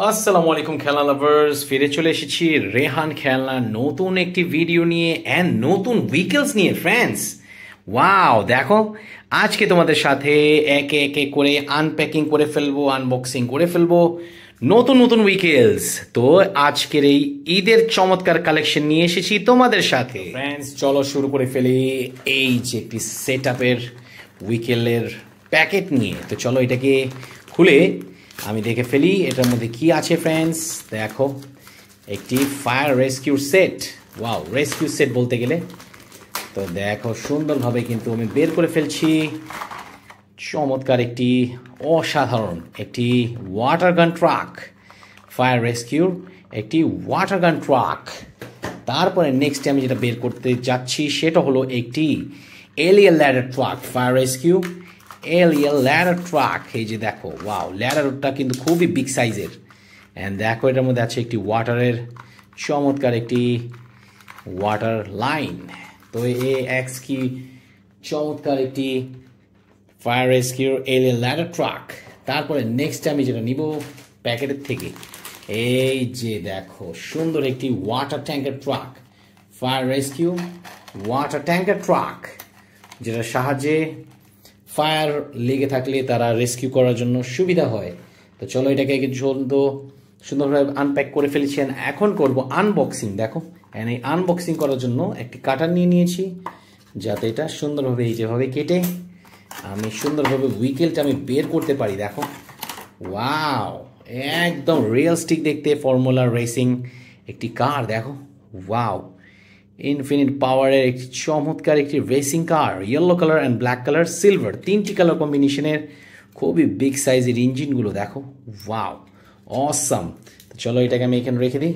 আসসালামু আলাইকুম খেলনা লাভার্স, ফিরে চলে এসেছি রেহান খেলনার নতুন একটি ভিডিও নিয়ে অ্যান্ড নতুন উইকেলস নিয়ে ফ্রেন্ডস। ওয়াও, দেখো আজকে তোমাদের সাথে একে একে করে আনপ্যাকিং করে ফেলবো, আনবক্সিং করে ফেলবো নতুন নতুন উইকেলস। তো আজকের এই ঈদের চমৎকার কালেকশন নিয়ে এসেছি তোমাদের সাথে ফ্রেন্ডস। চলো শুরু করে ফেলি এই যে একটি সেট আপের উইকেলের প্যাকেট নিয়ে। তো চলো এটাকে খুলে আমি দেখে ফেলি এটার মধ্যে কি আছে ফ্রেন্ডস। দেখো একটি fire rescue set. Wow, rescue set বলতে গেলে তো দেখো সুন্দরভাবে কিন্তু আমি বের করে ফেলছি। চমৎকার একটি অসাধারণ একটি ওয়াটার গান ট্রাক, ফায়ার রেস্কিউ একটি ওয়াটার গান ট্রাক। তারপরে নেক্সট আমি যেটা বের করতে যাচ্ছি সেটা হলো একটি alien ladder truck, fire rescue alien ladder truck. এই যে দেখো, ওয়াও, ল্যাডারটা কিন্তু খুবই বিগ সাইজের। অ্যান্ড দেখো এটার মধ্যে আছে একটি ওয়াটারের চমৎকার একটি ওয়াটার লাইন। তো এক্স কি চমৎকার একটি fire rescue alien ladder truck. তারপরে নেক্সট আমি যেটা নিব প্যাকেটের থেকে, এই যে দেখো সুন্দর একটি water tanker truck, fire rescue water tanker truck, যেটার সাহায্যে ফায়ার লেগে থাকলে তারা রেস্কিউ করার জন্য সুবিধা হয়। তো চলো এটাকে সুন্দরভাবে আনপ্যাক করে ফেলেছি। এখন করব আনবক্সিং। দেখো এই আনবক্সিং করার জন্য একটি কাটার নিয়ে নিয়েছি, যাতে এটা সুন্দরভাবে এই যেভাবে কেটে আমি সুন্দরভাবে উইকেলটা আমি বের করতে পারি। দেখো, ওয়াও, একদম রিয়েলিস্টিক দেখতে, ফর্মুলা রেসিং একটি কার। দেখো, ওয়াও, ইনফিনিট পাওয়ারের একটি চমৎকার একটি racing car, yellow colour and black colour, silver, তিনটি কালার কম্বিনেশনের খুবই বিগ সাইজের ইঞ্জিনগুলো। দেখো, ওয়াও, অসাম। তো চলো এটাকে আমি এখানে রেখে দিই।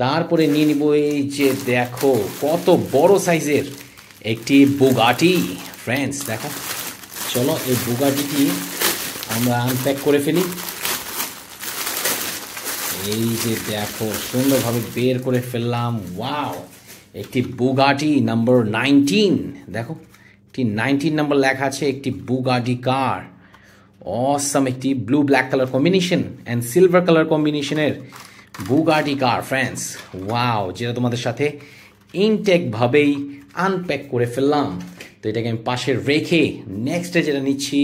তারপরে নিয়ে নিব এই যে দেখো কত বড় সাইজের একটি বুগাটি ফ্রেন্ডস। দেখো, চলো এই বুগাটিটি আমরা আনপ্যাক করে ফেলি। এই যে দেখো সুন্দরভাবে বের করে ফেললাম। ওয়াও, একটি বুগাটি নাম্বার 19। দেখো একটি 19 নাম্বার লেখা আছে, একটি বুগাটি কার। অসাম একটি blue black colour combination and silver colour কম্বিনেশনের বুগাটি কার ফ্রেন্ডস। ওয়াও, যেটা তোমাদের সাথে ইনটেকভাবেই আনপ্যাক করে ফেললাম। তো এটাকে আমি পাশে রেখে নেক্সটে যেটা নিচ্ছি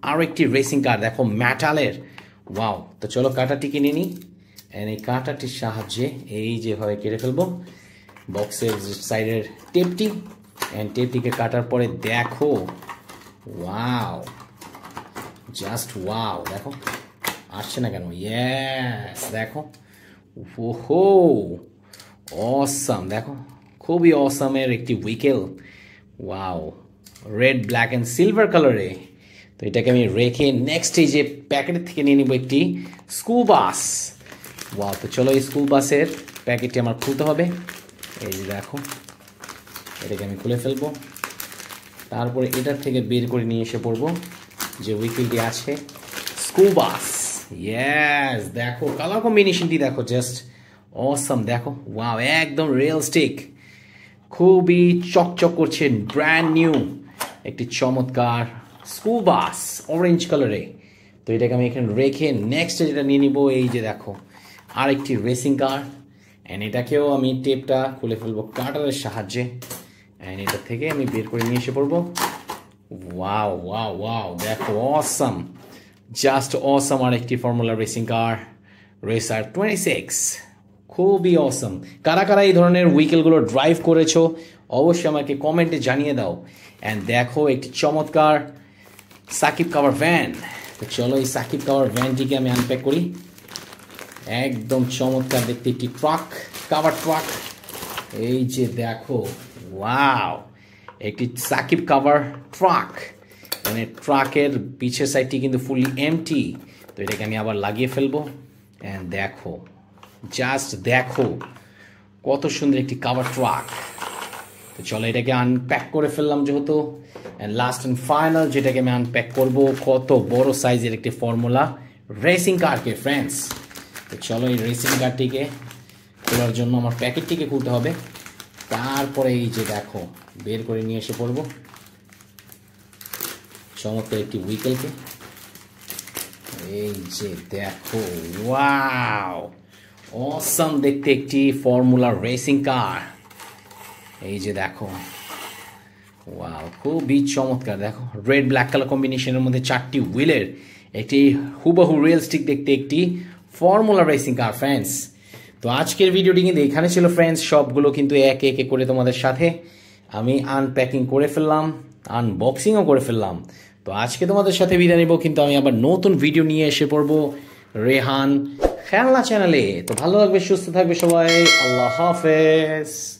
আরও একটি রেসিং কার। দেখো ম্যাটালের। ওয়াও, তো চলো কাঁটাটিকে নিয়ে নিই। অ্যান্ড এই কাঁটাটির সাহায্যে এই যেভাবে কেটে ফেলবো বক্সের সাইডের টেপটি। অ্যান্ড টেপটিকে কাটার পরে দেখো, ওয়াও, জাস্ট ওয়াও, দেখো আসছে না কেন? ইয়েস, দেখো, ওহো, অসাম। দেখো খুবই অসামের একটি vehicle. Wow, red, black and silver কালারে। তো এটাকে আমি রেখে নেক্সট এই যে প্যাকেটের থেকে নিয়ে নিব একটি স্কুল বাস। ওয়াও, তো চলো এই স্কুল বাসের প্যাকেটটি আমার খুলতে হবে। এই যে দেখো, এটাকে আমি খুলে ফেলবো। তারপরে এটার থেকে বের করে নিয়ে এসে পড়বো যে উইকেলটি আছে, স্কুল বাস। ইয়েস, দেখো কালার কম্বিনেশনটি দেখো, জাস্ট অসাম। দেখো, ওয়াও, একদম রিয়েলিস্টিক, খুবই চকচক করছে, ব্র্যান্ড নিউ একটি চমৎকার স্কুল বাস অরেঞ্জ কালারে। তো এটাকে আমি এখানে রেখে নেক্সট যেটা নিয়ে নিব এই যে দেখো আরেকটি রেসিং কার। অ্যান্ড এটাকেও আমি টেপটা খুলে ফেলবো কাটারের সাহায্যে। অ্যান্ড এটা থেকে আমি বের করে নিয়ে এসে পড়বো। ওয়াও ওয়াও ওয়াও, দেখো অসাম, জাস্ট অসাম। আর একটি ফর্মুলা রেসিং কার, রেসার 26, খুবই অসাম। কারা কারা এই ধরনের উইকেলগুলো ড্রাইভ করেছো অবশ্যই আমাকে কমেন্টে জানিয়ে দাও। অ্যান্ড দেখো একটি চমৎকার সাকিব কাভার ভ্যান। তো চলো এই সাকিব কাভার ভ্যানটিকে আমি আনপ্যাক করি। একদম চমৎকার দেখতে একটি ট্রাক, কাভার ট্রাক। এই যে দেখো, ওয়াও, একটি সাকিব কাভার ট্রাক। মানে ট্রাকের পিছের সাইডটি কিন্তু ফুললি এমটি। তো এটাকে আমি আবার লাগিয়ে ফেলবো। অ্যান্ড দেখো, জাস্ট দেখো কত সুন্দর একটি কাভার ট্রাক। তো চলো এটাকে আনপ্যাক করে ফেললাম যেহেতু। অ্যান্ড লাস্ট অ্যান্ড ফাইনাল যেটাকে আমি আনপ্যাক করবো, কত বড় সাইজের একটি ফর্মুলা রেসিং কারকে ফ্রেন্ডস। তো চলো এই রেসিং কারটিকে খোলার জন্য আমার প্যাকেটটিকে খুলতে হবে। তারপরে এই যে দেখো বের করে নিয়ে এসে পড়বো চমৎকার একটি উইকেলকে। এই যে দেখো, ওয়াও অসাম দেখতে একটি ফর্মুলা রেসিং কার। এই যে দেখো, ওয়াও খুবই চমৎকার। দেখো রেড ব্ল্যাক কালার কম্বিনেশনের মধ্যে 4টি হুইলের একটি হুবহু রিয়েলিস্টিক দেখতে একটি ফর্মুলা রেসিং কার ফ্রেন্ডস। তো আজকের ভিডিওটি কিন্তু এখানে ছিল ফ্রেন্ডস। সবগুলো কিন্তু একে একে করে তোমাদের সাথে আমি আনপ্যাকিং করে ফেললাম, আনবক্সিংও করে ফেললাম। তো আজকে তোমাদের সাথে বিদায় নিব, কিন্তু আমি আবার নতুন ভিডিও নিয়ে এসে পড়বো রেহান খেলনা চ্যানেলে। তো ভালো থাকবে, সুস্থ থাকবে সবাই, আল্লাহ হাফেজ।